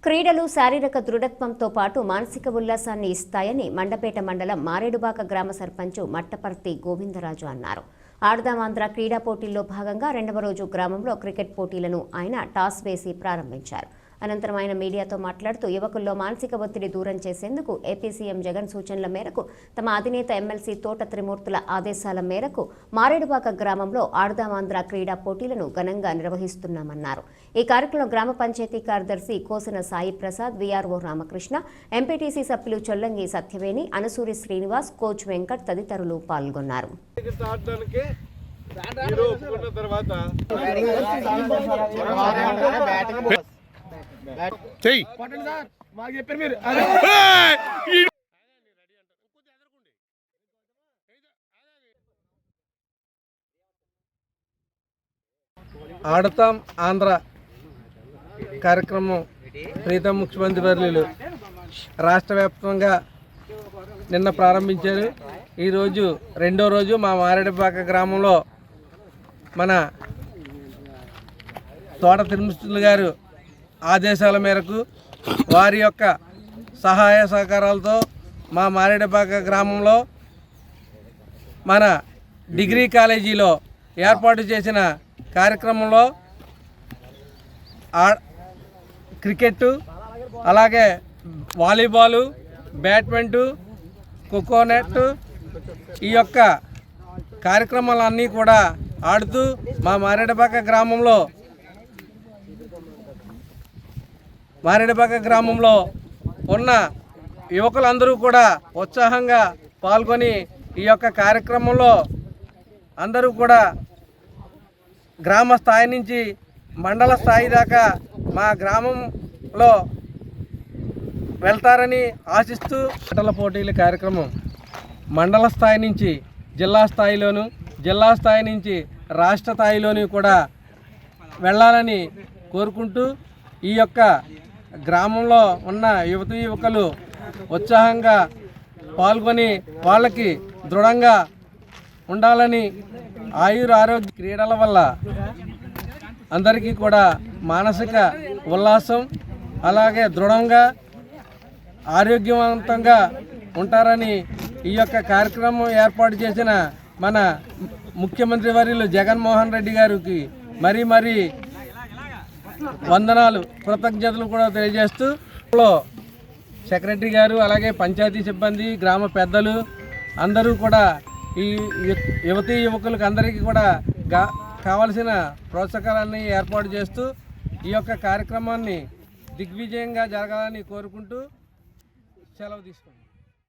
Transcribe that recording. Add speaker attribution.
Speaker 1: క్రీడలు శారీరక దృఢత్వంతో పాటు మానసిక ఉల్లాసాన్ని ఇస్తాయని మండపేట మండలం మారేడుబాక గ్రామ సర్పంచ్ మట్టపర్తి గోవిందరాజు అన్నారు. ఆడదామాంధ్ర క్రీడా పోటీల్లో భాగంగా రెండవ రోజు గ్రామంలో క్రికెట్ పోటీలను ఆయన టాస్ వేసి ప్రారంభించారు. అనంతరం ఆయన మీడియాతో మాట్లాడుతూ యువకుల్లో మానసిక ఒత్తిడి దూరం చేసేందుకు ఏపీ సీఎం జగన్ సూచనల మేరకు తమ అధినేత ఎమ్మెల్సీ తోట త్రిమూర్తుల ఆదేశాల మేరకు మారేడుబాక గ్రామంలో ఆడదామాంధ్ర క్రీడా పోటీలను ఘనంగా నిర్వహిస్తున్నామన్నారు. ఈ కార్యక్రమంలో గ్రామ పంచాయతీ కార్యదర్శి కోసిన సాయి ప్రసాద్, వీఆర్ఓ రామకృష్ణ, ఎంపీటీసీ సభ్యులు చొల్లంగి సత్యవేణి, అనసూరి శ్రీనివాస్, కోచ్ వెంకట్ తదితరులు పాల్గొన్నారు.
Speaker 2: ఆడతాం ఆంధ్ర కార్యక్రమం ప్రీతం ముఖ్యమంత్రి వర్యులు రాష్ట్ర వ్యాప్తంగా నిన్న ప్రారంభించారు. ఈరోజు రెండో రోజు మా మారేడుపాక గ్రామంలో మన తోట తిరుమల గారు ఆదేశాల మేరకు వారి యొక్క సహాయ సహకారాలతో మా మారేడుపాక గ్రామంలో మన డిగ్రీ కాలేజీలో ఏర్పాటు చేసిన కార్యక్రమంలో క్రికెట్, అలాగే వాలీబాలు, బ్యాడ్మింటన్, కోకోనట్ ఈ యొక్క కార్యక్రమాలన్నీ కూడా ఆడుతూ మా మారేడుపాక గ్రామంలో ఉన్న యువకులందరూ కూడా ఉత్సాహంగా పాల్గొని ఈ యొక్క కార్యక్రమంలో అందరూ కూడా గ్రామ స్థాయి నుంచి మండల స్థాయి దాకా మా గ్రామంలో వెళ్తారని ఆశిస్తూ ఆటల పోటీల కార్యక్రమం మండల స్థాయి నుంచి జిల్లా స్థాయిలోను, జిల్లా స్థాయి నుంచి రాష్ట్ర స్థాయిలోని కూడా వెళ్ళాలని కోరుకుంటూ ఈ యొక్క గ్రామంలో ఉన్న యువకులు ఉత్సాహంగా పాల్గొని వాళ్ళకి దృఢంగా ఉండాలని, ఆరోగ్య క్రీడల వల్ల అందరికీ కూడా మానసిక ఉల్లాసం, అలాగే దృఢంగా ఆరోగ్యవంతంగా ఉంటారని ఈ యొక్క కార్యక్రమం ఏర్పాటు చేసిన మన ముఖ్యమంత్రి వర్యులు జగన్మోహన్ రెడ్డి గారికి మరీ వందనాలు, కృతజ్ఞతలు కూడా తెలియజేస్తూ సెక్రటరీ గారు, అలాగే పంచాయతీ సిబ్బంది, గ్రామ పెద్దలు అందరూ కూడా ఈ యువతీ యువకులకు అందరికీ కూడా కావలసిన ప్రోత్సాహాలన్నీ ఏర్పాటు చేస్తూ ఈ యొక్క కార్యక్రమాన్ని దిగ్విజయంగా జరగాలని కోరుకుంటూ సెలవు తీసుకుంటాం.